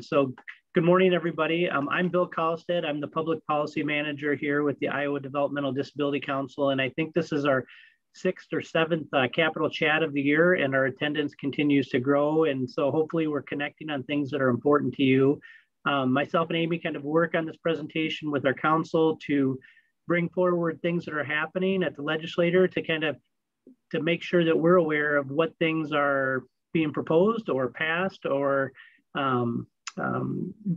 So good morning, everybody. I'm Bill Collstead. I'm the Public Policy Manager here with the Iowa Developmental Disability Council, and I think this is our 6th or 7th Capital Chat of the year, and our attendance continues to grow, and so hopefully we're connecting on things that are important to you. Myself and Amy kind of work on this presentation with our council to bring forward things that are happening at the legislature to make sure that we're aware of what things are being proposed or passed or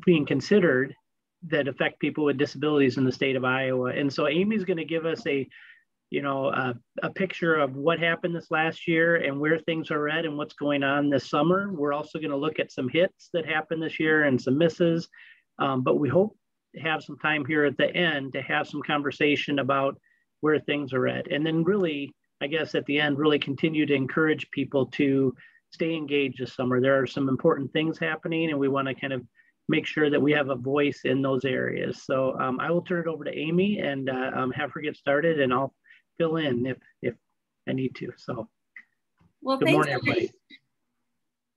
being considered that affect people with disabilities in the state of Iowa. And so Amy's going to give us a picture of what happened this last year and where things are at and what's going on this summer. We're also going to look at some hits that happened this year and some misses, but we hope to have some time here at the end to have some conversation about where things are at. And then really, I guess at the end, really continue to encourage people to stay engaged this summer. There are some important things happening, and we want to kind of make sure that we have a voice in those areas. So I will turn it over to Amy and have her get started, and I'll fill in if I need to. So, well, good morning, everybody.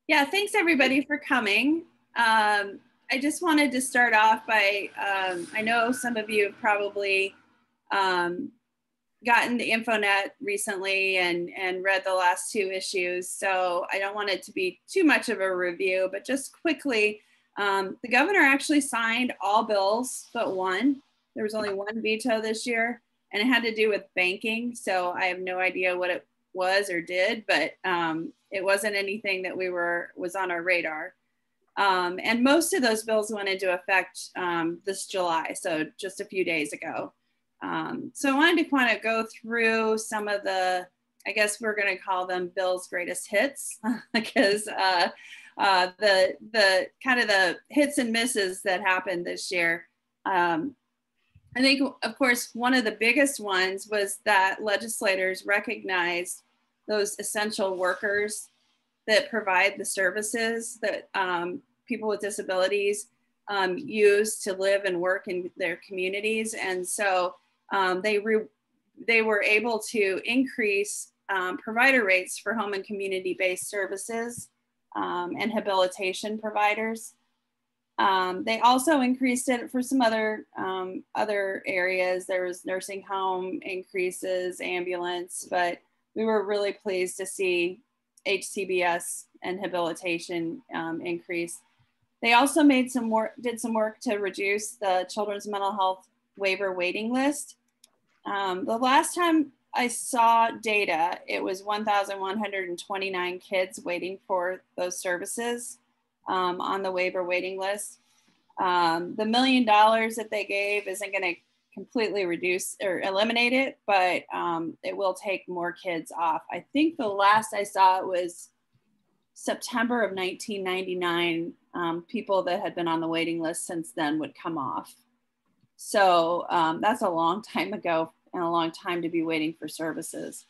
Yeah, thanks everybody for coming. I just wanted to start off by, I know some of you have probably gotten the InfoNet recently and read the last 2 issues. So I don't want it to be too much of a review, but just quickly, the governor actually signed all bills but one. There was only one veto this year, and it had to do with banking. So I have no idea what it was or did, but it wasn't anything that was on our radar. And most of those bills went into effect this July, so just a few days ago. So I wanted to kind of go through some of the, I guess we're going to call them Bill's greatest hits, because the kind of the hits and misses that happened this year. I think, of course, one of the biggest ones was that legislators recognized those essential workers that provide the services that people with disabilities use to live and work in their communities. And so they were able to increase provider rates for home and community-based services and habilitation providers. They also increased it for some other areas. There was nursing home increases, ambulance, but we were really pleased to see HCBS and habilitation increase. They also did some work to reduce the children's mental health waiver waiting list. The last time I saw data, it was 1,129 kids waiting for those services on the waiver waiting list. The $1 million that they gave isn't going to completely reduce or eliminate it, but it will take more kids off. I think the last I saw it was September of 1999. People that had been on the waiting list since then would come off. So that's a long time ago and a long time to be waiting for services.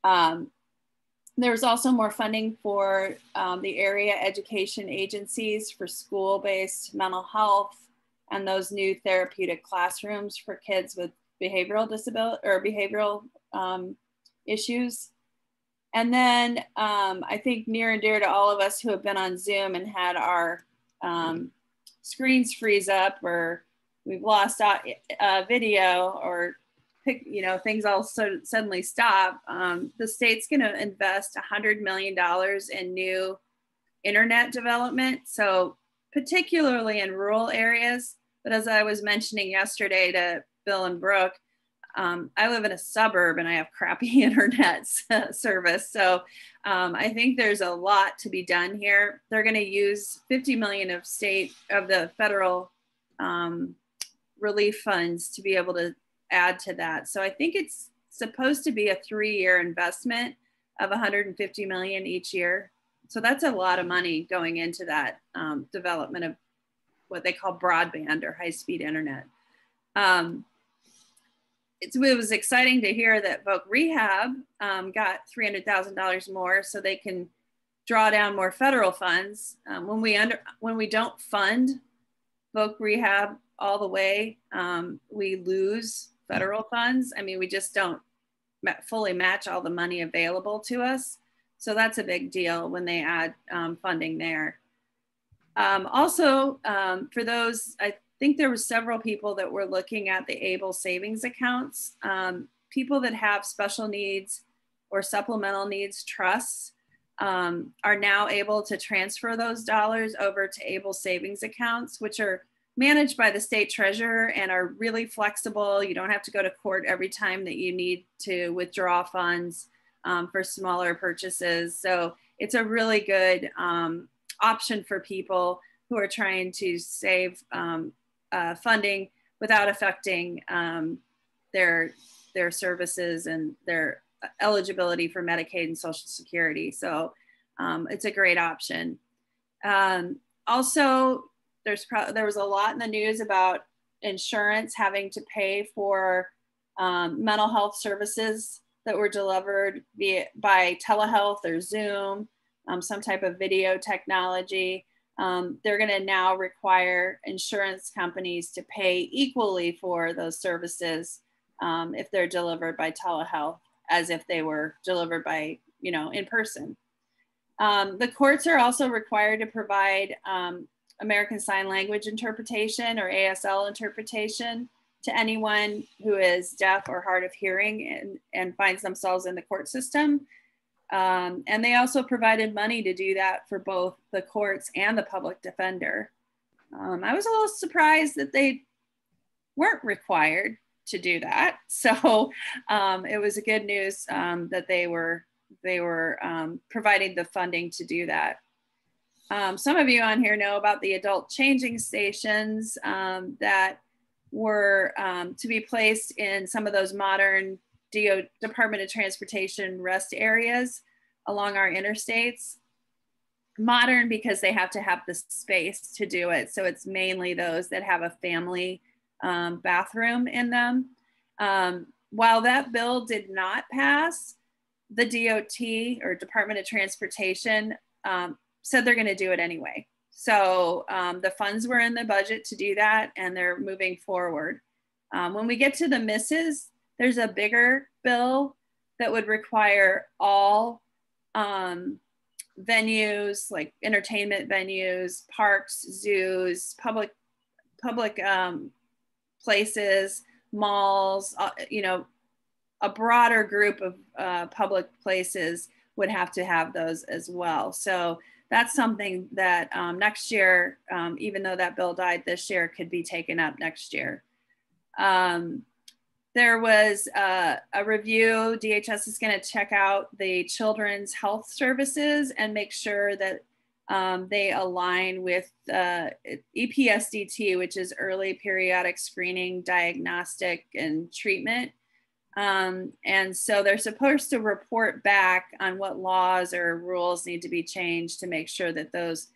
There was also more funding for the area education agencies for school-based mental health and those new therapeutic classrooms for kids with behavioral disability or behavioral issues. And then I think near and dear to all of us who have been on Zoom and had our screens freeze up, or we've lost video, or things all suddenly stop. The state's going to invest $100 million in new internet development. So particularly in rural areas. But as I was mentioning yesterday to Bill and Brooke, I live in a suburb and I have crappy internet service. So I think there's a lot to be done here. They're going to use $50 million of the federal relief funds to be able to add to that. So I think it's supposed to be a 3-year investment of $150 million each year. So that's a lot of money going into that development of what they call broadband or high-speed internet. It was exciting to hear that Voc Rehab got $300,000 more so they can draw down more federal funds. When we don't fund Voc Rehab all the way, we lose federal funds. I mean, we just don't fully match all the money available to us. So that's a big deal when they add funding there. For those, I think there were several people that were looking at the ABLE savings accounts. People that have special needs or supplemental needs trusts are now able to transfer those dollars over to ABLE savings accounts, which are managed by the state treasurer and are really flexible. You don't have to go to court every time that you need to withdraw funds for smaller purchases. So it's a really good option for people who are trying to save funding without affecting their services and their eligibility for Medicaid and Social Security. So it's a great option. Also, there was a lot in the news about insurance having to pay for mental health services that were delivered by telehealth or Zoom, some type of video technology. They're going to now require insurance companies to pay equally for those services if they're delivered by telehealth, as if they were delivered by, in person. The courts are also required to provide American Sign Language interpretation or ASL interpretation to anyone who is deaf or hard of hearing and finds themselves in the court system. And they also provided money to do that for both the courts and the public defender. I was a little surprised that they weren't required to do that. So it was a good news that they were providing the funding to do that. Some of you on here know about the adult changing stations that were to be placed in some of those modern Department of Transportation rest areas along our interstates. Modern because they have to have the space to do it. So it's mainly those that have a family bathroom in them. While that bill did not pass, the DOT or Department of Transportation said they're going to do it anyway. So the funds were in the budget to do that, and they're moving forward. When we get to the misses, there's a bigger bill that would require all venues, like entertainment venues, parks, zoos, public places, malls, a broader group of public places would have to have those as well. So that's something that next year, even though that bill died this year, could be taken up next year. There was a review. DHS is going to check out the children's health services and make sure that they align with EPSDT, which is early periodic screening, diagnostic, and treatment. And so they're supposed to report back on what laws or rules need to be changed to make sure that those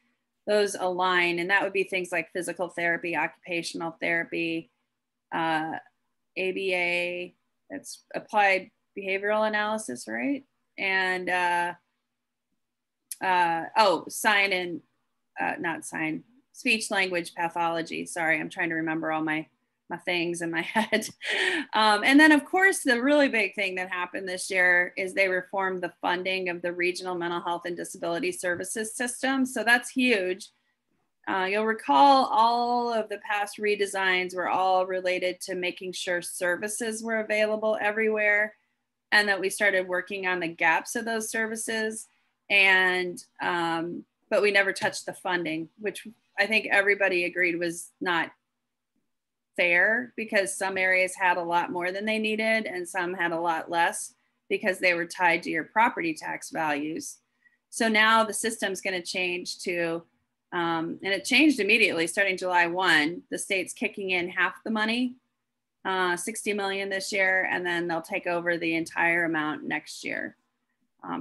align. And that would be things like physical therapy, occupational therapy, ABA, that's applied behavioral analysis, right? And speech language pathology. Sorry, I'm trying to remember all my things in my head. And then of course, the really big thing that happened this year is they reformed the funding of the regional mental health and disability services system. So that's huge. You'll recall all of the past redesigns were all related to making sure services were available everywhere, and that we started working on the gaps of those services. And, but we never touched the funding, which I think everybody agreed was not fair, because some areas had a lot more than they needed and some had a lot less because they were tied to your property tax values. So now the system's going to change to, and it changed immediately starting July 1, the state's kicking in half the money, 60 million this year, and then they'll take over the entire amount next year.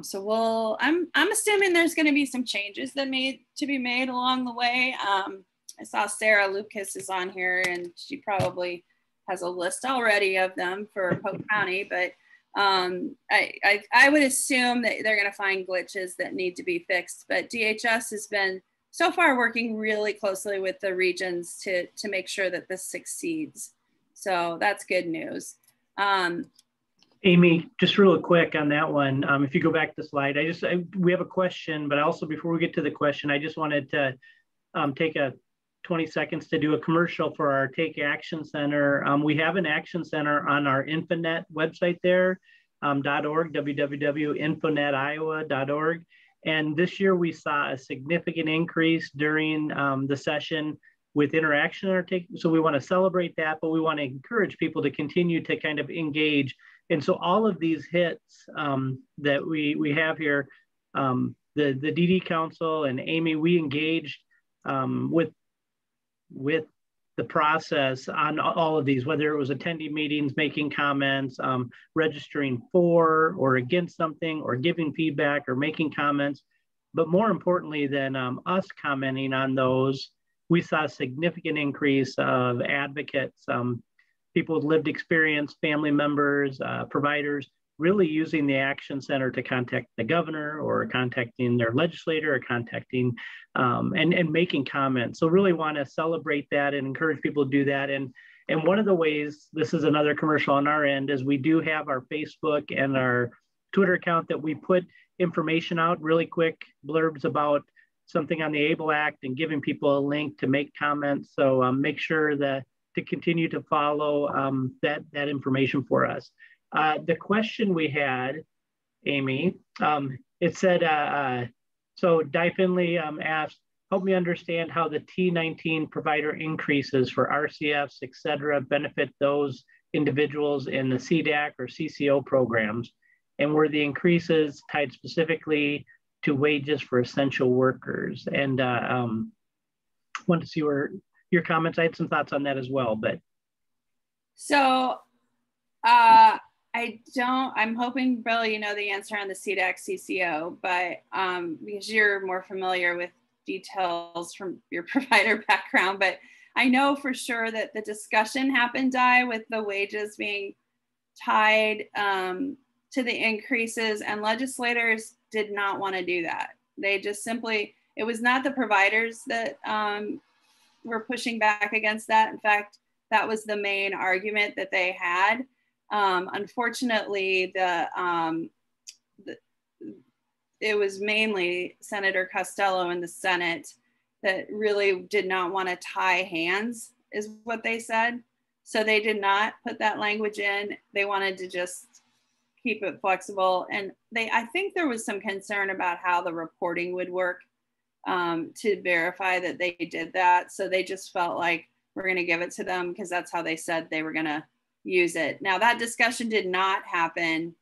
So I'm assuming there's going to be some changes that to be made along the way. I saw Sarah Lucas is on here, and she probably has a list already of them for Polk County, but I would assume that they're going to find glitches that need to be fixed. But DHS has been so far working really closely with the regions to make sure that this succeeds. So that's good news. Amy, just real quick on that one. If you go back to the slide, we have a question, but also before we get to the question, I just wanted to take 20 seconds to do a commercial for our Take Action Center. We have an action center on our Infonet website there, .org, www.infonetiowa.org. And this year we saw a significant increase during the session with interaction in our Take. So we want to celebrate that, but we want to encourage people to continue to kind of engage. And so all of these hits that we have here, the DD Council and Amy, we engaged with the process on all of these, whether it was attending meetings, making comments, registering for or against something, or giving feedback or making comments. But more importantly than us commenting on those, we saw a significant increase of advocates, people with lived experience, family members, providers, really using the Action Center to contact the governor or contacting their legislator or contacting and making comments. So really want to celebrate that and encourage people to do that. And one of the ways, this is another commercial on our end, is we do have our Facebook and our Twitter account that we put information out, really quick blurbs about something on the ABLE Act and giving people a link to make comments. So make sure that to continue to follow that information for us. The question we had, Amy, it said, so Di Finley asked, help me understand how the T19 provider increases for RCFs, et cetera, benefit those individuals in the CDAC or CCO programs, and were the increases tied specifically to wages for essential workers? And wanted to see your comments. I had some thoughts on that as well, but. So, I'm hoping, Bill, you know the answer on the CDAC CCO, but because you're more familiar with details from your provider background, but I know for sure that the discussion happened, Di, with the wages being tied to the increases, and legislators did not want to do that. They just simply, it was not the providers that were pushing back against that. In fact, that was the main argument that they had. Unfortunately, it was mainly Senator Costello in the Senate that really did not want to tie hands, is what they said. So they did not put that language in. They wanted to just keep it flexible. And I think there was some concern about how the reporting would work to verify that they did that. So they just felt like we're going to give it to them because that's how they said they were going to use it. Now that discussion did not happen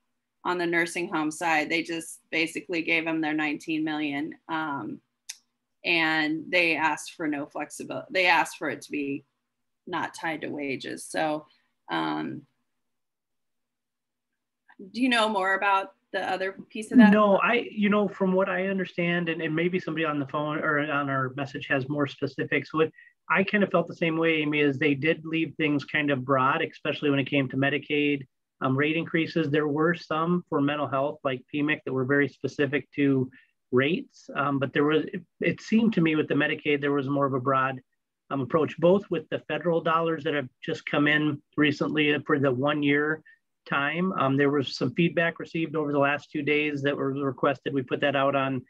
on the nursing home side. They just basically gave them their 19 million and they asked for no flexibility. They asked for it to be not tied to wages. So do you know more about the other piece of that? No, from what I understand, and maybe somebody on the phone or on our message has more specifics, what I kind of felt the same way, Amy, is they did leave things kind of broad, especially when it came to Medicaid rate increases. There were some for mental health, like PMIC, that were very specific to rates. But it seemed to me with the Medicaid, there was more of a broad approach, both with the federal dollars that have just come in recently for the 1 year time. There was some feedback received over the last 2 days that were requested. We put that out on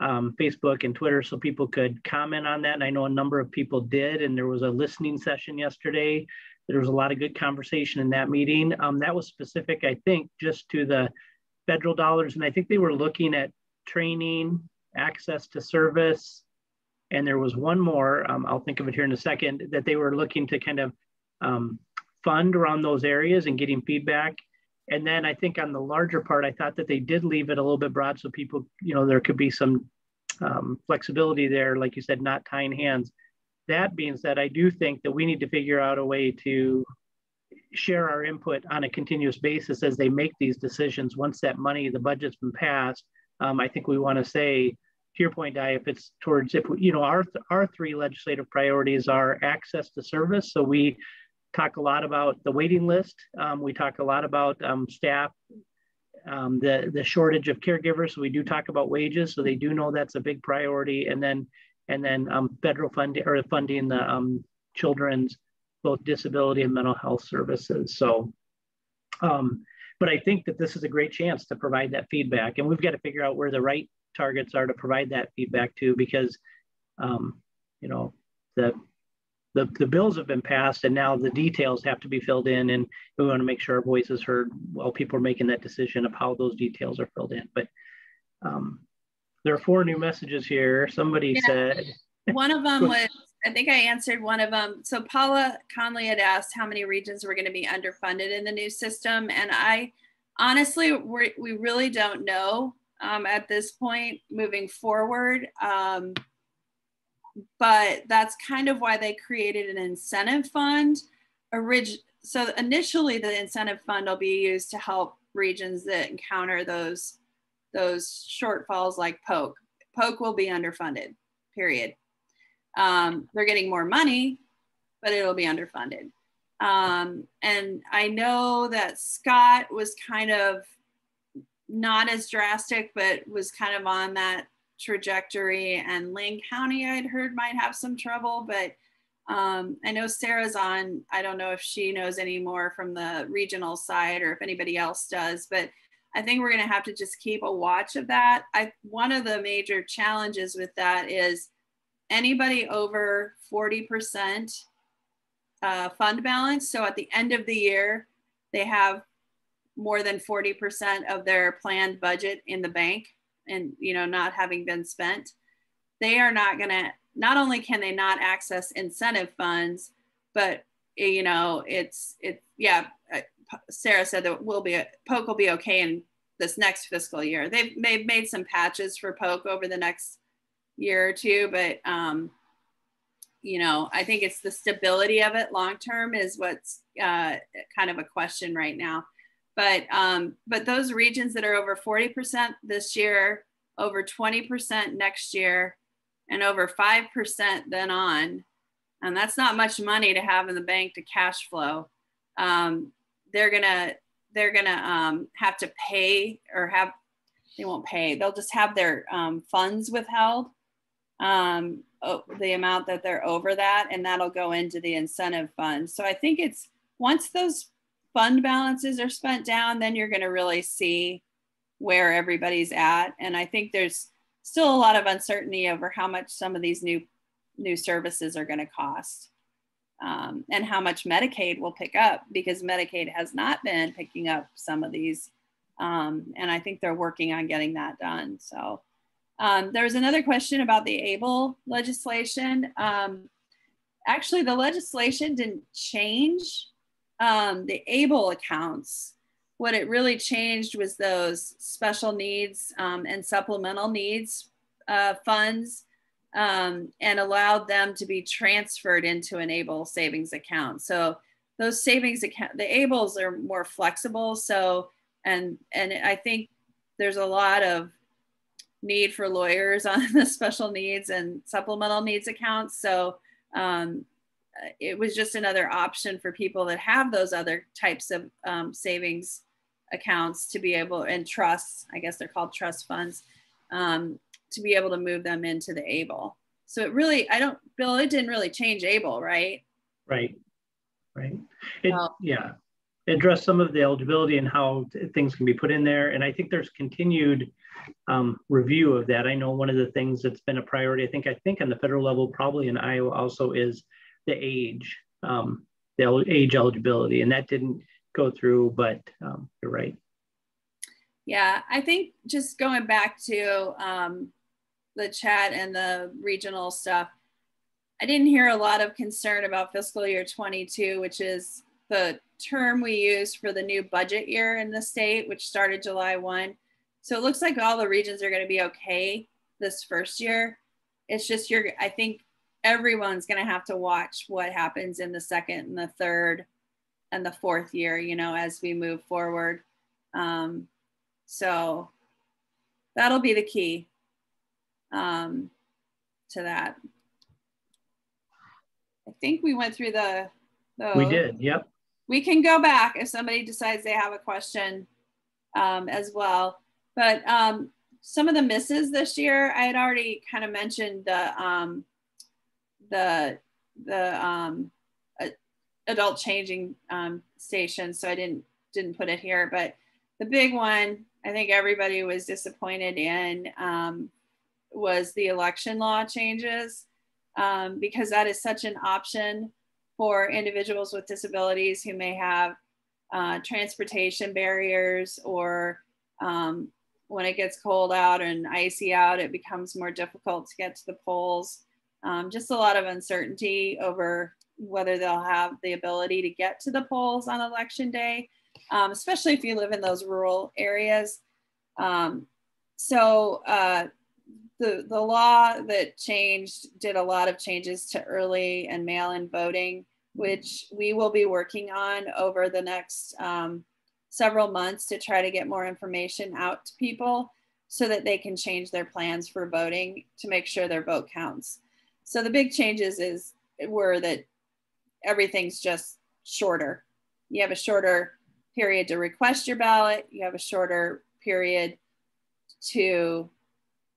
Facebook and Twitter so people could comment on that. And I know a number of people did. And there was a listening session yesterday. There was a lot of good conversation in that meeting. That was specific, I think, just to the federal dollars. And I think they were looking at training, access to service. And there was one more, I'll think of it here in a second, that they were looking to kind of fund around those areas and getting feedback. And then I think on the larger part, I thought that they did leave it a little bit broad so people, there could be some flexibility there, like you said, not tying hands. That being said, I do think that we need to figure out a way to share our input on a continuous basis as they make these decisions. Once that money, the budget's been passed, I think we want to say, to your point, Di, if it's towards, our three legislative priorities are access to service. So we talk a lot about the waiting list. We talk a lot about staff, the shortage of caregivers. So we do talk about wages. So they do know that's a big priority. And then federal funding or funding the children's both disability and mental health services. So, but I think that this is a great chance to provide that feedback, and we've got to figure out where the right targets are to provide that feedback to, because you know, the bills have been passed and now the details have to be filled in, and we want to make sure our voice is heard while people are making that decision of how those details are filled in. But there are 4 new messages here. Somebody said. One of them was, I think I answered one of them. So Paula Conley had asked how many regions were going to be underfunded in the new system. And I honestly, we really don't know at this point moving forward. But that's kind of why they created an incentive fund. So initially the incentive fund will be used to help regions that encounter those shortfalls like Polk. Polk will be underfunded, period. They're getting more money, but it'll be underfunded. And I know that Scott was kind of not as drastic, but was kind of on that trajectory, and Lane County I'd heard might have some trouble, but I know Sarah's on. I don't know if she knows any more from the regional side or if anybody else does, but I think we're going to have to just keep a watch of that. One of the major challenges with that is anybody over 40% fund balance. So at the end of the year, they have more than 40% of their planned budget in the bank and, you know, not having been spent. They are not going to, not only can they not access incentive funds, but, you know, Sarah said that Polk will be okay in this next fiscal year. They've made some patches for Polk over the next year or two, but you know, I think it's the stability of it long term is what's kind of a question right now. But those regions that are over 40% this year, over 20% next year, and over 5% then on, and that's not much money to have in the bank to cash flow. They're gonna have to pay, or they won't pay. They'll just have their funds withheld, the amount that they're over that, and that'll go into the incentive fund. So I think it's once those fund balances are spent down, then you're going to really see where everybody's at. And I think there's still a lot of uncertainty over how much some of these new services are going to cost, and how much Medicaid will pick up, because Medicaid has not been picking up some of these. And I think they're working on getting that done. So there was another question about the ABLE legislation. Actually, the legislation didn't change the ABLE accounts. What it really changed was those special needs and supplemental needs funds, and allowed them to be transferred into an ABLE savings account. So those savings account, the ABLEs are more flexible. So, and I think there's a lot of need for lawyers on the special needs and supplemental needs accounts. So it was just another option for people that have those other types of savings accounts to be able, and trusts, I guess they're called trust funds, to be able to move them into the ABLE. So it really, Bill, it didn't really change ABLE, right? Right. Yeah. It addressed some of the eligibility and how things can be put in there. And I think there's continued review of that. I know one of the things that's been a priority, I think on the federal level, probably in Iowa also, is the age eligibility, and that didn't go through, but you're right. Yeah, I think just going back to the chat and the regional stuff, I didn't hear a lot of concern about fiscal year 22, which is the term we use for the new budget year in the state, which started July 1. So it looks like all the regions are going to be okay this first year. It's just I think everyone's going to have to watch what happens in the second and the third and the fourth year, you know, as we move forward. So that'll be the key to that. I think we went through those. We did, yep. We can go back if somebody decides they have a question as well. But some of the misses this year, I had already kind of mentioned the adult changing station, so I didn't put it here. But the big one I think everybody was disappointed in was the election law changes. because that is such an option for individuals with disabilities who may have transportation barriers, or when it gets cold out and icy out, it becomes more difficult to get to the polls. Just a lot of uncertainty over whether they'll have the ability to get to the polls on election day, especially if you live in those rural areas. The law that changed did a lot of changes to early and mail-in voting, which we will be working on over the next several months to try to get more information out to people so that they can change their plans for voting to make sure their vote counts. So the big changes were that everything's just shorter. You have a shorter period to request your ballot. You have a shorter period to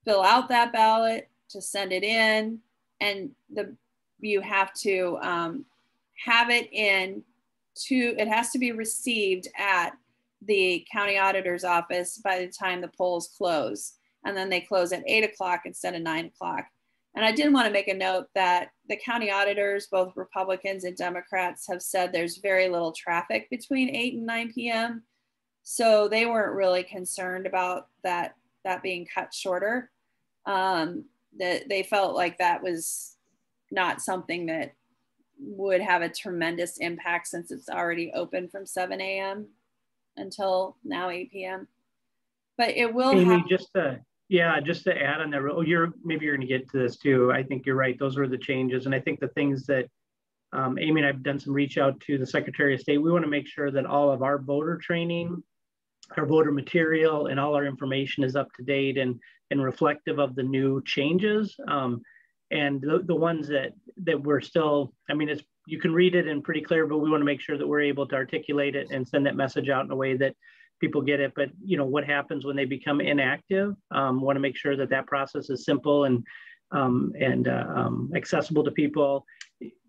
fill out that ballot, to send it in, and you have to have it it has to be received at the county auditor's office by the time the polls close. And then they close at 8 o'clock instead of 9 o'clock. And I did want to make a note that the county auditors, both Republicans and Democrats, have said there's very little traffic between 8 and 9 p.m. So they weren't really concerned about that being cut shorter. That they felt like that was not something that would have a tremendous impact since it's already open from 7 a.m. until now 8 p.m. But it will Amy, just to add on that, maybe you're going to get to this too. I think you're right. Those were the changes. And I think the things that Amy and I've done some reach out to the Secretary of State. We want to make sure that all of our voter training, our voter material, and all our information is up to date and reflective of the new changes. And the ones that we're still, you can read it in pretty clear, but we want to make sure that we're able to articulate it and send that message out in a way that people get it. But what happens when they become inactive? Want to make sure that process is simple and accessible to people.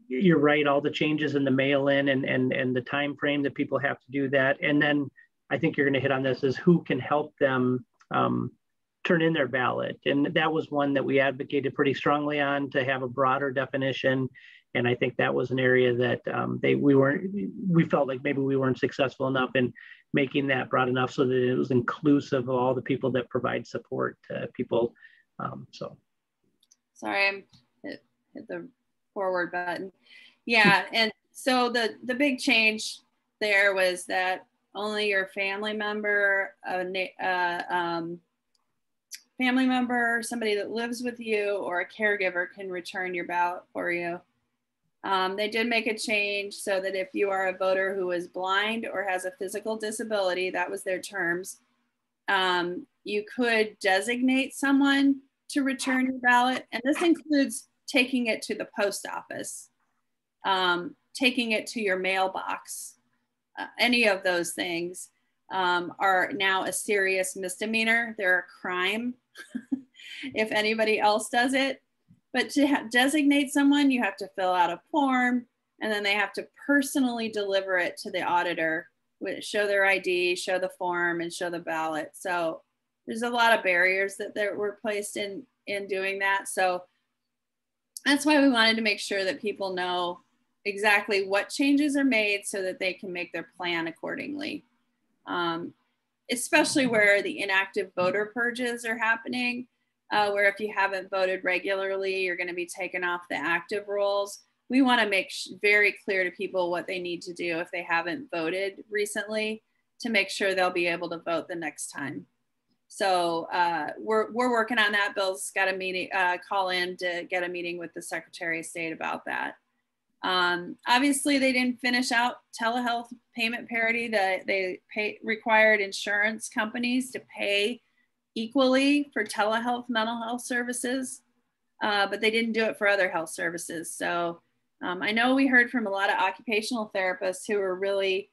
You're right, all the changes in the mail-in and the time frame that people have to do that. And then I think you're going to hit on this, is who can help them turn in their ballot. And that was one that we advocated pretty strongly on, to have a broader definition. And I think that was an area that we felt like maybe we weren't successful enough in making that broad enough so that it was inclusive of all the people that provide support to people. Sorry, I'm hit the forward button. Yeah, and so the big change there was that only your family member, somebody that lives with you, or a caregiver can return your ballot for you. They did make a change so that if you are a voter who is blind or has a physical disability, that was their terms, you could designate someone to return your ballot. And this includes taking it to the post office, taking it to your mailbox. Any of those things are now a serious misdemeanor. They're a crime if anybody else does it. But to designate someone, you have to fill out a form, and then they have to personally deliver it to the auditor, show their ID, show the form, and show the ballot. So there's a lot of barriers that were placed in doing that. So that's why we wanted to make sure that people know exactly what changes are made so that they can make their plan accordingly. Especially where the inactive voter purges are happening. Where if you haven't voted regularly, you're going to be taken off the active rolls. We want to make very clear to people what they need to do if they haven't voted recently to make sure they'll be able to vote the next time. So we're working on that. Bill's got a meeting, call in to get a meeting with the Secretary of State about that. Obviously, they didn't finish out telehealth payment parity. They required insurance companies to pay equally for telehealth mental health services, but they didn't do it for other health services. So I know we heard from a lot of occupational therapists who were really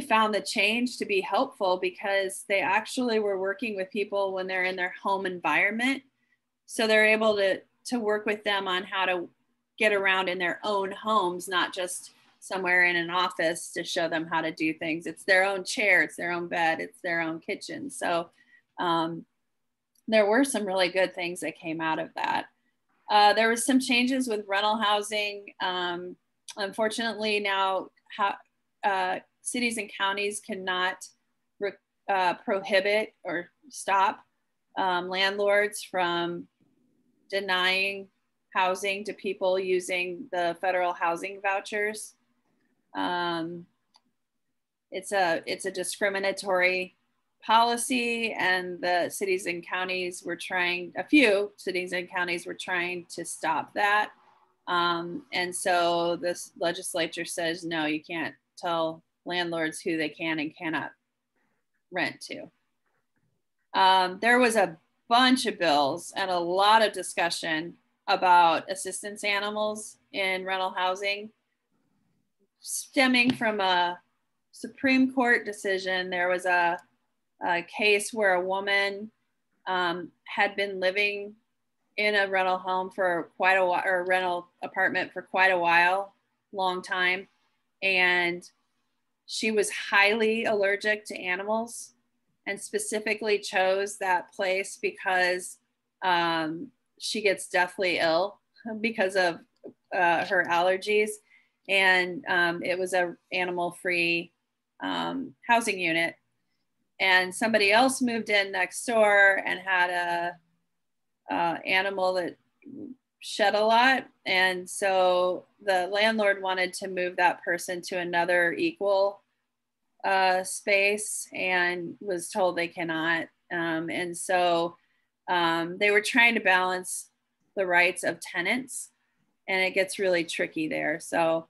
found the change to be helpful, because they actually were working with people when they're in their home environment. So they're able to work with them on how to get around in their own homes, not just somewhere in an office to show them how to do things. It's their own chair, it's their own bed, it's their own kitchen. So there were some really good things that came out of that. There was some changes with rental housing. Unfortunately, now cities and counties cannot prohibit or stop landlords from denying housing to people using the federal housing vouchers. It's a discriminatory policy, and the cities and counties were trying, a few cities and counties were trying to stop that. And so this legislature says, no, you can't tell landlords who they can and cannot rent to. There was a bunch of bills and a lot of discussion about assistance animals in rental housing, stemming from a Supreme Court decision. There was a case where a woman had been living in a rental home for quite a while, or a rental apartment for quite a while, long time. And she was highly allergic to animals, and specifically chose that place because she gets deathly ill because of her allergies. And it was a animal-free housing unit. And somebody else moved in next door and had a animal that shed a lot. And so the landlord wanted to move that person to another equal space, and was told they cannot. And so they were trying to balance the rights of tenants, and it gets really tricky there. So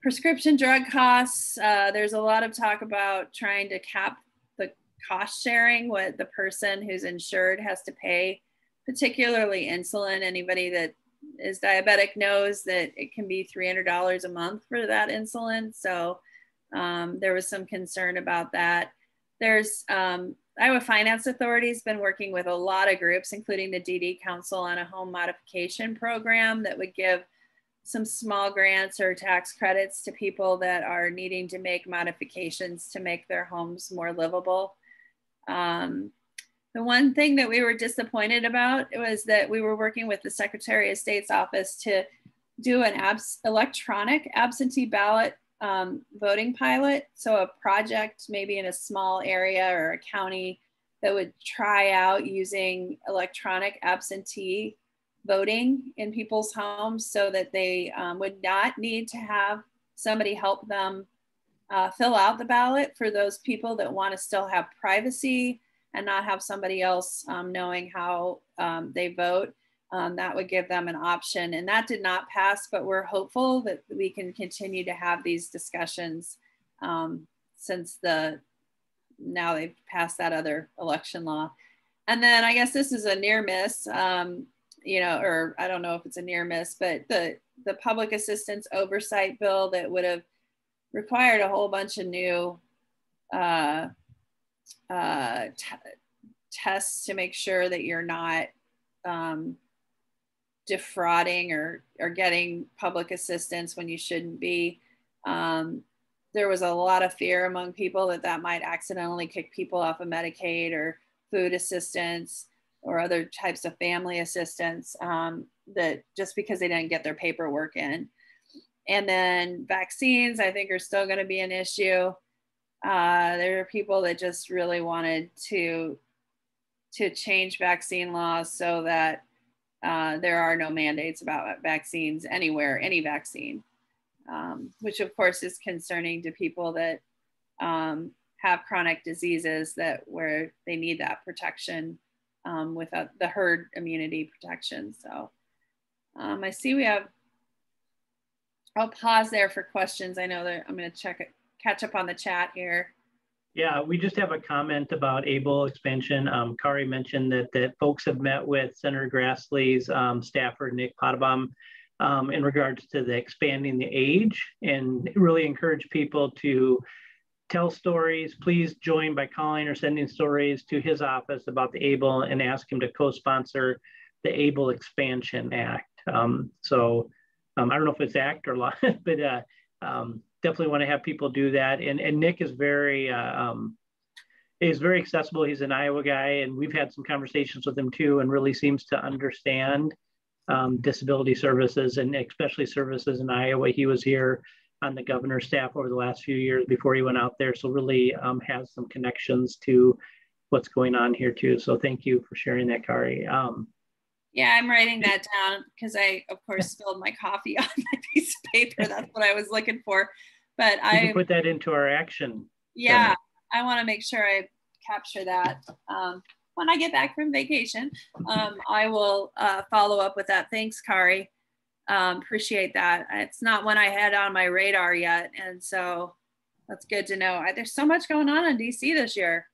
prescription drug costs, there's a lot of talk about trying to cap the cost sharing, what the person who's insured has to pay, particularly insulin. Anybody that is diabetic knows that it can be $300 a month for that insulin. So there was some concern about that. There's Iowa Finance Authority has been working with a lot of groups, including the DD Council, on a home modification program that would give some small grants or tax credits to people that are needing to make modifications to make their homes more livable. The one thing that we were disappointed about was that we were working with the Secretary of State's office to do an electronic absentee ballot voting pilot. So a project maybe in a small area or a county that would try out using electronic absentee voting in people's homes, so that they would not need to have somebody help them fill out the ballot, for those people that want to still have privacy and not have somebody else knowing how they vote. That would give them an option. And that did not pass, but we're hopeful that we can continue to have these discussions since now they've passed that other election law. And then I guess this is a near miss, or I don't know if it's a near miss, but the public assistance oversight bill that would have required a whole bunch of new tests to make sure that you're not defrauding or getting public assistance when you shouldn't be. There was a lot of fear among people that might accidentally kick people off of Medicaid or food assistance or other types of family assistance, that just because they didn't get their paperwork in. And then vaccines, I think, are still going to be an issue. There are people that just really wanted to change vaccine laws so that there are no mandates about vaccines anywhere, any vaccine, which of course is concerning to people that have chronic diseases where they need that protection without the herd immunity protection. So I see I'll pause there for questions. I know that I'm going to catch up on the chat here. Yeah, we just have a comment about ABLE expansion. Kari mentioned that folks have met with Senator Grassley's staffer, Nick Potabom, in regards to the expanding the age, and really encourage people to tell stories. Please join by calling or sending stories to his office about the ABLE and ask him to co-sponsor the ABLE Expansion Act. I don't know if it's act or law, but definitely want to have people do that. And Nick is very He's very accessible. He's an Iowa guy, and we've had some conversations with him too, and really seems to understand disability services, and especially services in Iowa. He was here on the governor's staff over the last few years before he went out there, so really has some connections to what's going on here too. So thank you for sharing that, Kari. Yeah, I'm writing that down because I, of course, spilled my coffee on my piece of paper. That's what I was looking for. But I can put that into our action. Yeah, center. I want to make sure I capture that. When I get back from vacation, I will follow up with that. Thanks, Kari. Appreciate that. It's not one I had on my radar yet. And so that's good to know. There's so much going on in DC this year.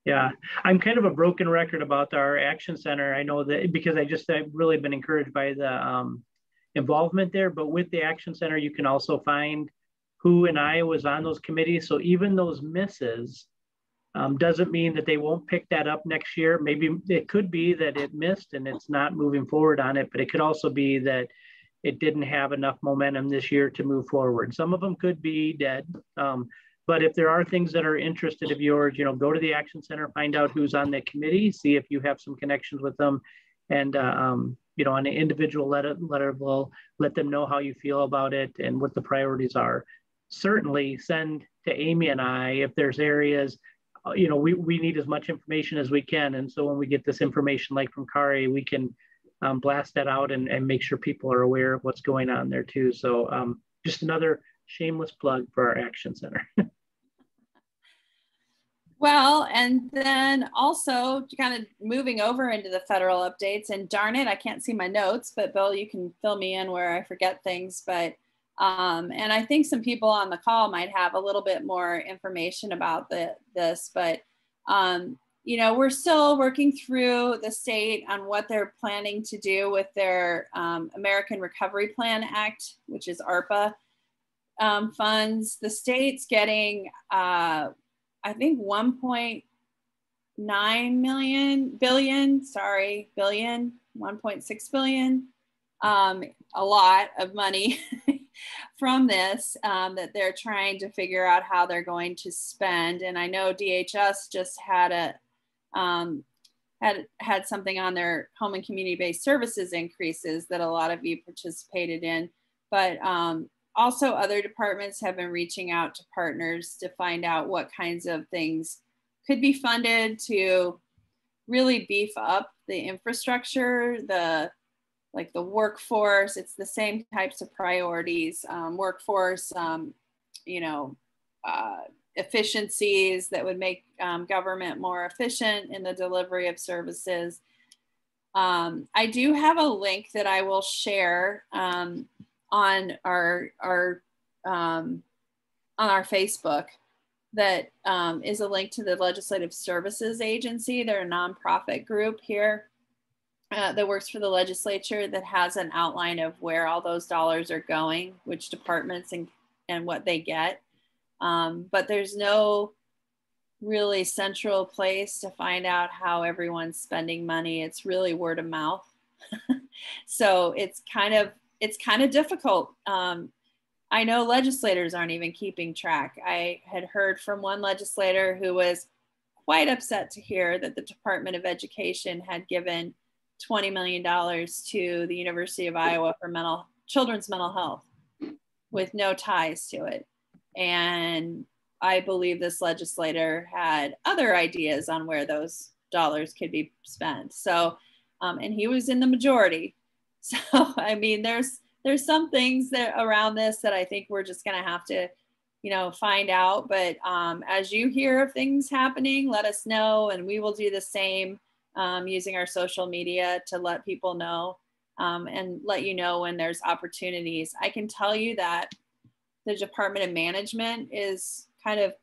Yeah, I'm kind of a broken record about our action center. I know that because I've really been encouraged by the involvement there, but with the action center, you can also find who in Iowa is on those committees. So even those misses doesn't mean that they won't pick that up next year. Maybe it could be that it missed and it's not moving forward on it, but it could also be that it didn't have enough momentum this year to move forward. Some of them could be dead. But if there are things that are interested of yours, go to the Action Center, find out who's on that committee, see if you have some connections with them. And, on an individual letter, we'll let them know how you feel about it and what the priorities are. Certainly send to Amy and I if there's areas, we need as much information as we can. And so when we get this information, like from Kari, we can blast that out and make sure people are aware of what's going on there too. So just another shameless plug for our Action Center. Well, and then also kind of moving over into the federal updates, and darn it, I can't see my notes, but Bill, you can fill me in where I forget things. But, and I think some people on the call might have a little bit more information about this, but, we're still working through the state on what they're planning to do with their American Recovery Plan Act, which is ARPA funds. The state's getting, I think 1.6 billion, a lot of money from this that they're trying to figure out how they're going to spend. And I know DHS just had had something on their home and community-based services increases that a lot of you participated in, but also other departments have been reaching out to partners to find out what kinds of things could be funded to really beef up the infrastructure, the workforce. It's the same types of priorities, workforce, efficiencies that would make government more efficient in the delivery of services. I do have a link that I will share on our Facebook that is a link to the Legislative Services Agency. They're a nonprofit group here that works for the legislature that has an outline of where all those dollars are going, which departments and what they get. But there's no really central place to find out how everyone's spending money. It's really word of mouth. So it's kind of difficult. I know legislators aren't even keeping track. I had heard from one legislator who was quite upset to hear that the Department of Education had given $20 million to the University of Iowa for children's mental health with no ties to it. And I believe this legislator had other ideas on where those dollars could be spent. So, and he was in the majority. So, I mean, there's some things that around this that I think we're just going to have to, find out. But as you hear of things happening, let us know, and we will do the same using our social media to let people know and let you know when there's opportunities. I can tell you that the Department of Management is kind of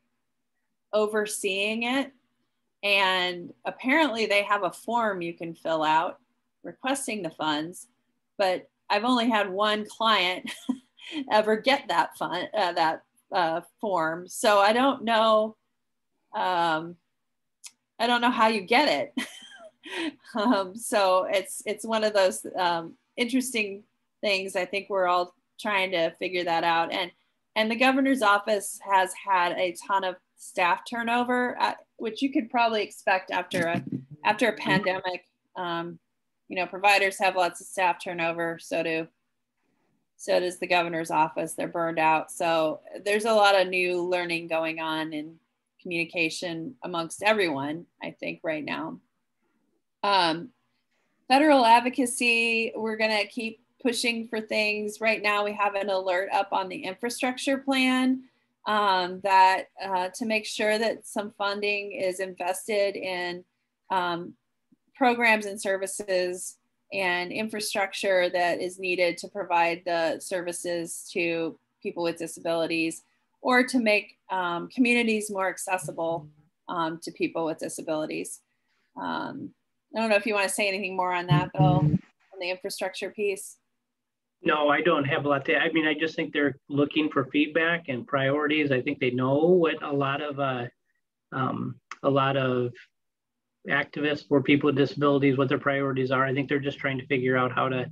overseeing it. And apparently they have a form you can fill out requesting the funds, but I've only had one client ever get that form. So I don't know how you get it. So it's one of those interesting things. I think we're all trying to figure that out. And the governor's office has had a ton of staff turnover which you could probably expect after a pandemic. You know, providers have lots of staff turnover, so does the governor's office. They're burned out. So there's a lot of new learning going on in communication amongst everyone, I think, right now. Federal advocacy, we're going to keep pushing for things. Right now, we have an alert up on the infrastructure plan that to make sure that some funding is invested in programs and services and infrastructure that is needed to provide the services to people with disabilities, or to make communities more accessible to people with disabilities. I don't know if you want to say anything more on that, Bill, on the infrastructure piece. No, I don't have a lot to, I mean, I just think they're looking for feedback and priorities. I think they know what a lot of activists for people with disabilities, what their priorities are. I think they're just trying to figure out how to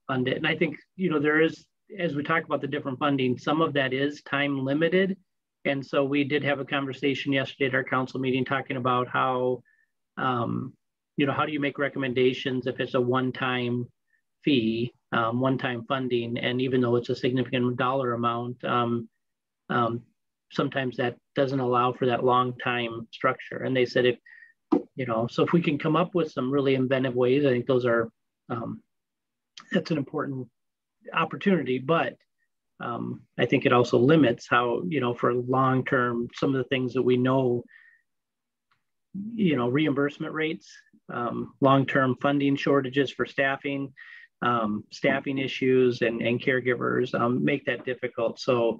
fund it. And I think, you know, there is, as we talk about the different funding, some of that is time limited. And so we did have a conversation yesterday at our council meeting talking about how, you know, how do you make recommendations if it's a one-time fee, one-time funding, and even though it's a significant dollar amount, sometimes that doesn't allow for that long-time structure. And they said, if, you know, so if we can come up with some really inventive ways, I think those are, that's an important opportunity, but I think it also limits how, you know, for long-term, some of the things that we know, you know, reimbursement rates, long-term funding shortages for staffing, staffing issues and caregivers make that difficult. So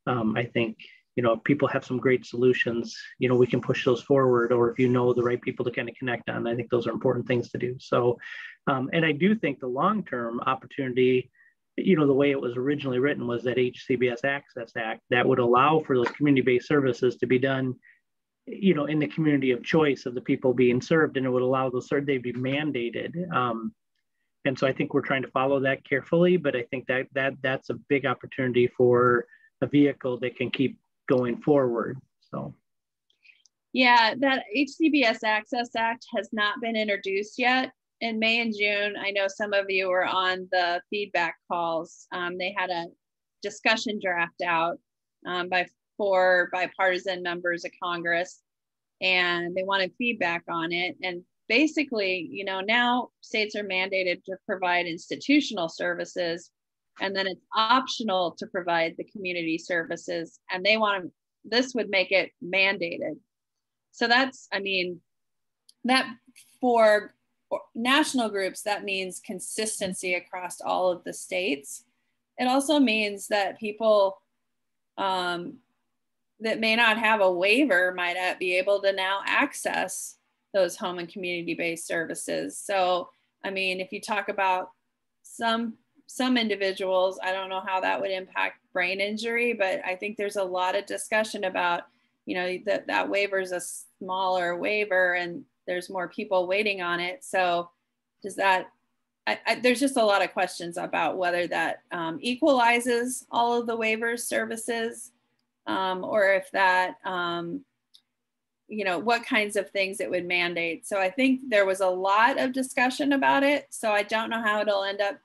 I think, you know, if people have some great solutions, you know, we can push those forward, or if you know the right people to kind of connect on, I think those are important things to do. So, and I do think the long-term opportunity, you know, the way it was originally written was that HCBS Access Act that would allow for those community-based services to be done, you know, in the community of choice of the people being served, and it would allow those, they'd be mandated. And so I think we're trying to follow that carefully, but I think that's a big opportunity for a vehicle that can keep going forward. So. Yeah, that HCBS Access Act has not been introduced yet. In May and June, I know some of you were on the feedback calls. They had a discussion draft out by 4 bipartisan members of Congress, and they wanted feedback on it. And basically, you know, now states are mandated to provide institutional services, and then it's optional to provide the community services. And they want this would make it mandated. So that's, I mean, that for national groups, that means consistency across all of the states. It also means that people that may not have a waiver might not be able to now access those home and community-based services. So, I mean, if you talk about some individuals, I don't know how that would impact brain injury, but I think there's a lot of discussion about, you know, that waiver is a smaller waiver and there's more people waiting on it. So does that, there's just a lot of questions about whether that equalizes all of the waivers services, or if that, you know, what kinds of things it would mandate. So I think there was a lot of discussion about it. So I don't know how it'll end up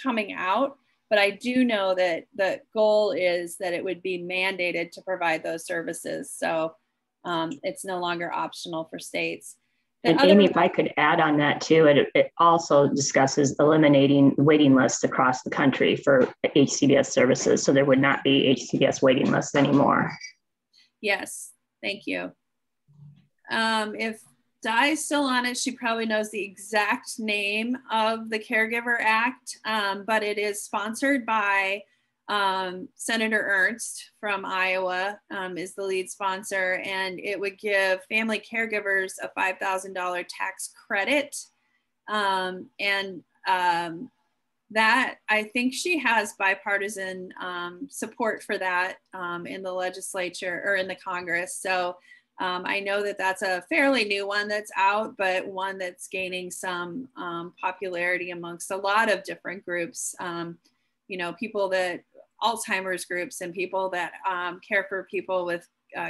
coming out, but I do know that the goal is that it would be mandated to provide those services. So it's no longer optional for states. And Amy, if I could add on that too, it also discusses eliminating waiting lists across the country for HCBS services. So there would not be HCBS waiting lists anymore. Yes, thank you. If Di's still on it, she probably knows the exact name of the Caregiver Act, but it is sponsored by Senator Ernst from Iowa, is the lead sponsor, and it would give family caregivers a $5,000 tax credit. That, I think she has bipartisan support for that in the legislature or in the Congress. So I know that that's a fairly new one that's out, but one that's gaining some popularity amongst a lot of different groups. You know, people that Alzheimer's groups and people that care for people with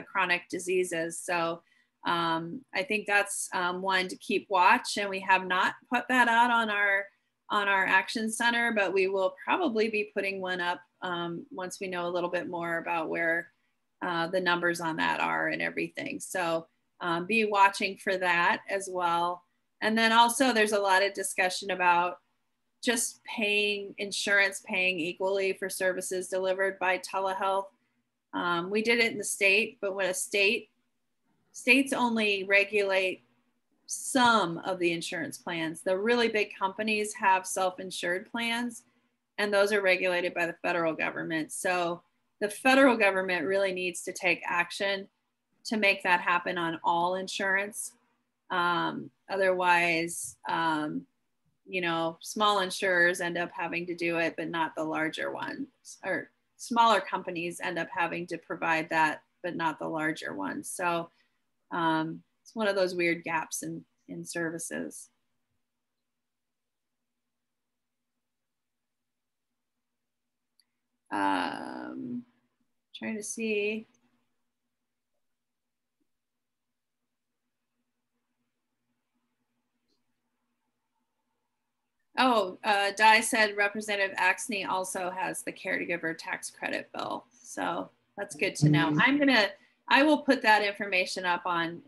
chronic diseases. So I think that's one to keep watch, and we have not put that out on our action center, but we will probably be putting one up once we know a little bit more about where the numbers on that are and everything. So be watching for that as well. And then also there's a lot of discussion about just paying equally for services delivered by telehealth. We did it in the state, but when states only regulate some of the insurance plans. The really big companies have self-insured plans, and those are regulated by the federal government. So the federal government really needs to take action to make that happen on all insurance. Otherwise, you know, small insurers end up having to do it, but not the larger ones, or smaller companies end up having to provide that, but not the larger ones. So it's one of those weird gaps in services. Trying to see. Oh, Di said Representative Axney also has the Caregiver Tax Credit bill. So that's good to know. I will put that information up on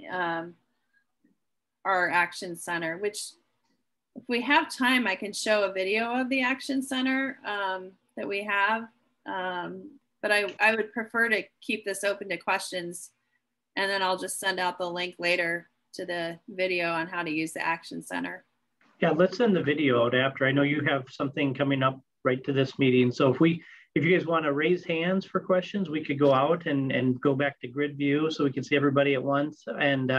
our Action Center, which if we have time, I can show a video of the Action Center that we have. But I would prefer to keep this open to questions, and then I'll just send out the link later to the video on how to use the Action Center. Yeah, let's send the video out after. I know you have something coming up right to this meeting. So if you guys want to raise hands for questions, we could go out and go back to grid view so we can see everybody at once and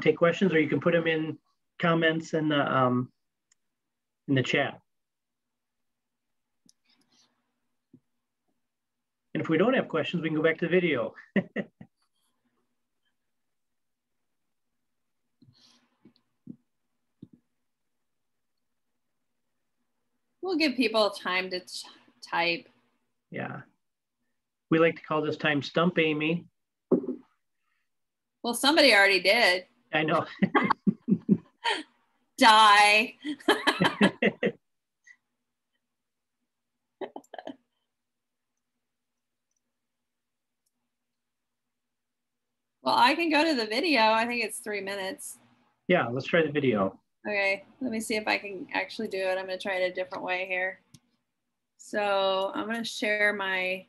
take questions, or you can put them in comments in the chat. And if we don't have questions, we can go back to the video. We'll give people time to type. Yeah. We like to call this time Stump Amy. Well, somebody already did. I know. Die. Well, I can go to the video. I think it's 3 minutes. Yeah, let's try the video. Okay, let me see if I can actually do it. I'm going to try it a different way here. So I'm going to share my,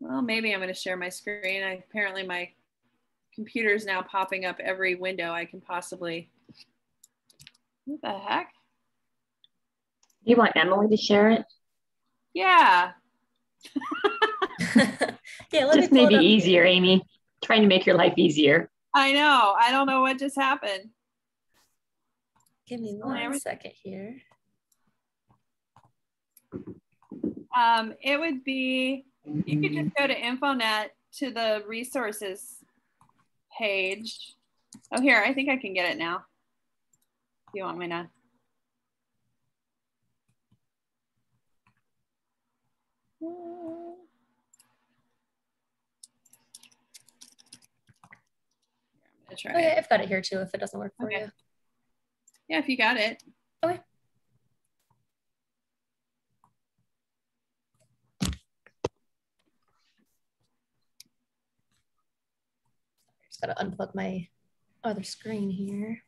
well, maybe I'm going to share my screen. Apparently my computer is now popping up every window I can possibly. What the heck? You want Emily to share it? Yeah. Yeah, just maybe easier, Amy. Trying to make your life easier. I know. I don't know what just happened. Give me 1 second here. It would be, you could just go to InfoNet to the resources page. Oh, here, I think I can get it now. Do you want me to? Try okay, I've got it here too if it doesn't work for you. Yeah, if you got it. Okay. Just gotta unplug my other screen here.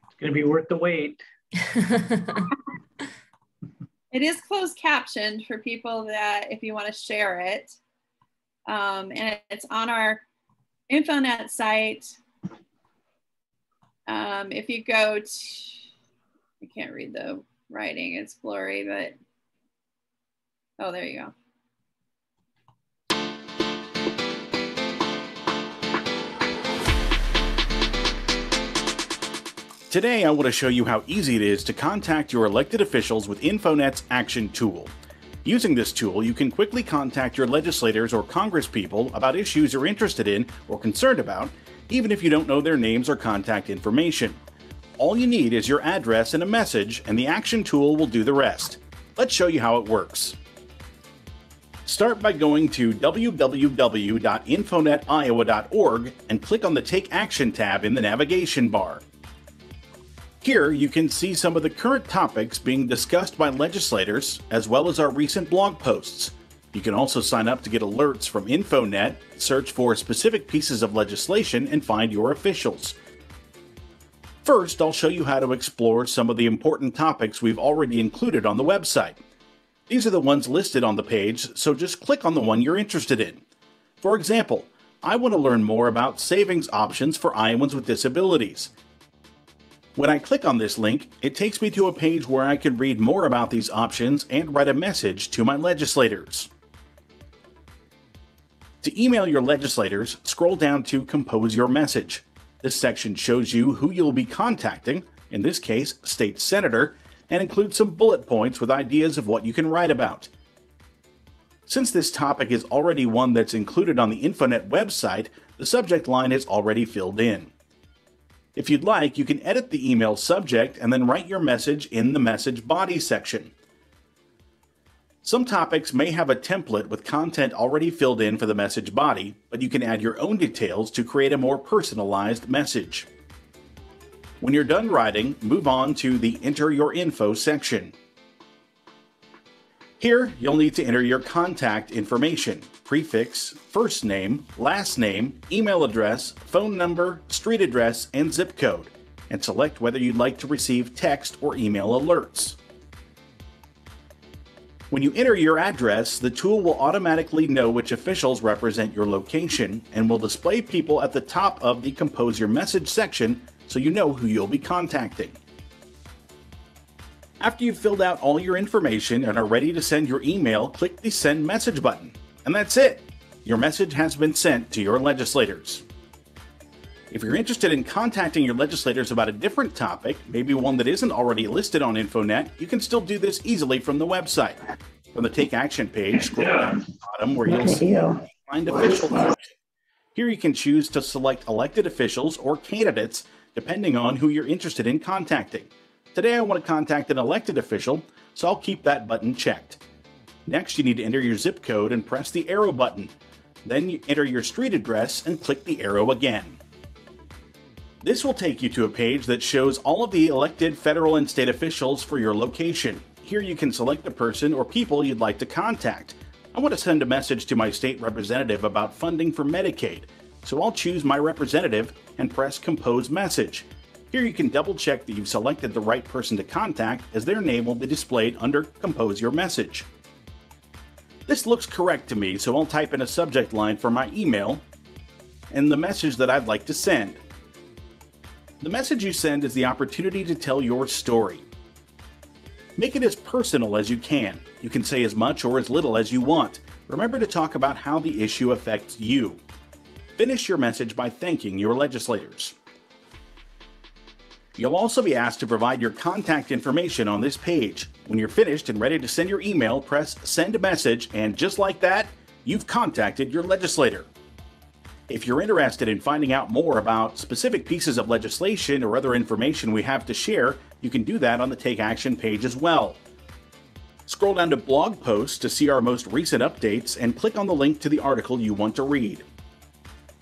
It's gonna be worth the wait. It is closed captioned for people that if you want to share it. And it's on our InfoNet site. If you go to, I can't read the writing, it's blurry, but, oh, there you go. Today, I want to show you how easy it is to contact your elected officials with InfoNet's Action tool. Using this tool, you can quickly contact your legislators or congresspeople about issues you're interested in or concerned about, even if you don't know their names or contact information. All you need is your address and a message, and the Action tool will do the rest. Let's show you how it works. Start by going to www.infonetiowa.org and click on the Take Action tab in the navigation bar. Here you can see some of the current topics being discussed by legislators, as well as our recent blog posts. You can also sign up to get alerts from InfoNet, search for specific pieces of legislation, and find your officials. First, I'll show you how to explore some of the important topics we've already included on the website. These are the ones listed on the page, so just click on the one you're interested in. For example, I want to learn more about savings options for Iowans with disabilities. When I click on this link, it takes me to a page where I can read more about these options and write a message to my legislators. To email your legislators, scroll down to Compose Your Message. This section shows you who you'll be contacting, in this case, State Senator, and includes some bullet points with ideas of what you can write about. Since this topic is already one that's included on the InfoNet website, the subject line is already filled in. If you'd like, you can edit the email subject and then write your message in the message body section. Some topics may have a template with content already filled in for the message body, but you can add your own details to create a more personalized message. When you're done writing, move on to the Enter Your Info section. Here, you'll need to enter your contact information, prefix, first name, last name, email address, phone number, street address, and zip code, and select whether you'd like to receive text or email alerts. When you enter your address, the tool will automatically know which officials represent your location and will display people at the top of the Compose Your Message section so you know who you'll be contacting. After you've filled out all your information and are ready to send your email, click the Send Message button. And that's it! Your message has been sent to your legislators. If you're interested in contacting your legislators about a different topic, maybe one that isn't already listed on InfoNet, you can still do this easily from the website. From the Take Action page, scroll down to the bottom where you'll see Find Officials. Here you can choose to select elected officials or candidates depending on who you're interested in contacting. Today I want to contact an elected official, so I'll keep that button checked. Next, you need to enter your zip code and press the arrow button. Then you enter your street address and click the arrow again. This will take you to a page that shows all of the elected federal and state officials for your location. Here you can select the person or people you'd like to contact. I want to send a message to my state representative about funding for Medicaid, so I'll choose my representative and press Compose Message. Here you can double check that you've selected the right person to contact, as their name will be displayed under Compose Your Message. This looks correct to me, so I'll type in a subject line for my email and the message that I'd like to send. The message you send is the opportunity to tell your story. Make it as personal as you can. You can say as much or as little as you want. Remember to talk about how the issue affects you. Finish your message by thanking your legislators. You'll also be asked to provide your contact information on this page. When you're finished and ready to send your email, press Send a Message, and just like that, you've contacted your legislator. If you're interested in finding out more about specific pieces of legislation or other information we have to share, you can do that on the Take Action page as well. Scroll down to Blog Posts to see our most recent updates and click on the link to the article you want to read.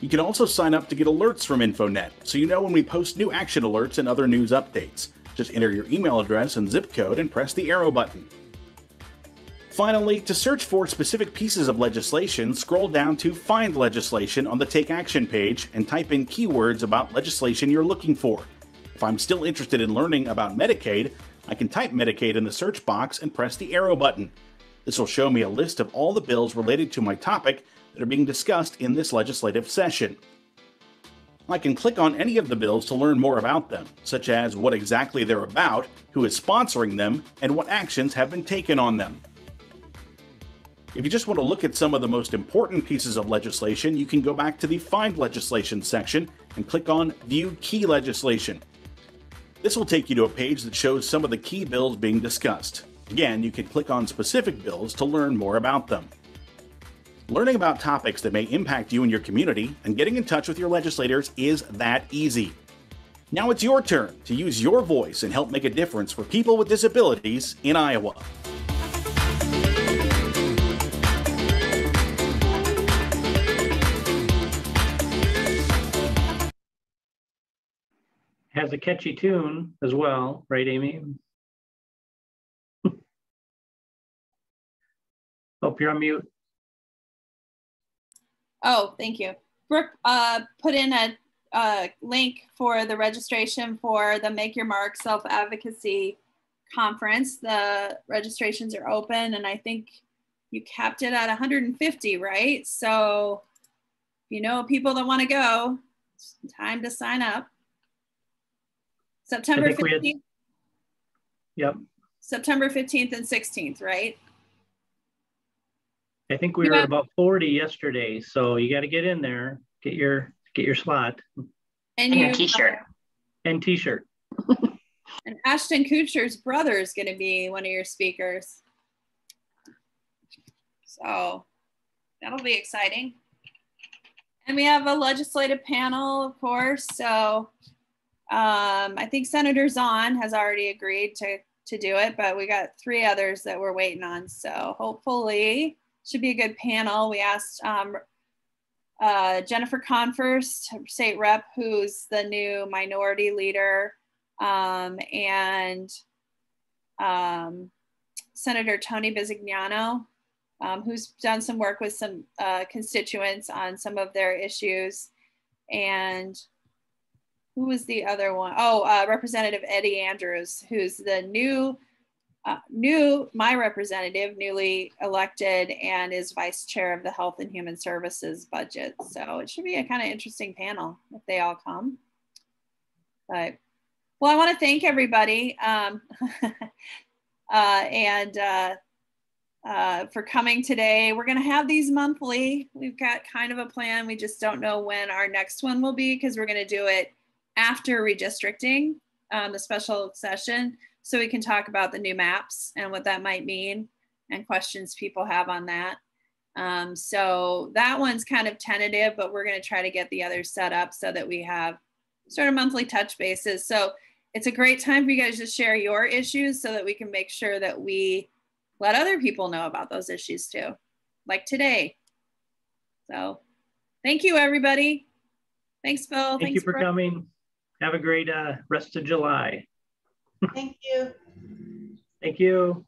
You can also sign up to get alerts from InfoNet, so you know when we post new action alerts and other news updates. Just enter your email address and zip code and press the arrow button. Finally, to search for specific pieces of legislation, scroll down to Find Legislation on the Take Action page and type in keywords about legislation you're looking for. If I'm still interested in learning about Medicaid, I can type Medicaid in the search box and press the arrow button. This will show me a list of all the bills related to my topic that are being discussed in this legislative session. I can click on any of the bills to learn more about them, such as what exactly they're about, who is sponsoring them, and what actions have been taken on them. If you just want to look at some of the most important pieces of legislation, you can go back to the Find Legislation section and click on View Key Legislation. This will take you to a page that shows some of the key bills being discussed. Again, you can click on specific bills to learn more about them. Learning about topics that may impact you and your community and getting in touch with your legislators is that easy. Now it's your turn to use your voice and help make a difference for people with disabilities in Iowa. has a catchy tune as well, right, Amy? Hope you're on mute. Oh, thank you. Brooke put in a link for the registration for the Make Your Mark Self-Advocacy Conference. The registrations are open, and I think you capped it at 150, right? So you know people that want to go, it's time to sign up. September 15th. Yep. September 15th and 16th, right? I think we were at about 40 yesterday, so you got to get in there, get your slot. And a t-shirt. And t-shirt. And Ashton Kutcher's brother is going to be one of your speakers. So that'll be exciting. And we have a legislative panel, of course. So I think Senator Zahn has already agreed to do it, but we got 3 others that we're waiting on. So hopefully should be a good panel. We asked Jennifer Confirst, state rep, who's the new minority leader, and Senator Tony Bisignano, who's done some work with some constituents on some of their issues. And who was the other one? Oh, Representative Eddie Andrews, who's the my representative, newly elected, and is vice chair of the Health and Human Services budget. So it should be a kind of interesting panel if they all come. But, well, I want to thank everybody for coming today. We're going to have these monthly. We've got kind of a plan. We just don't know when our next one will be, because we're going to do it after redistricting, the special session, so we can talk about the new maps and what that might mean and questions people have on that. So that one's kind of tentative, but we're going to try to get the others set up so that we have sort of monthly touch bases. So it's a great time for you guys to share your issues so that we can make sure that we let other people know about those issues too, like today. So thank you, everybody. Thanks, Phil. Thank you for coming. Have a great rest of July. Thank you. Thank you.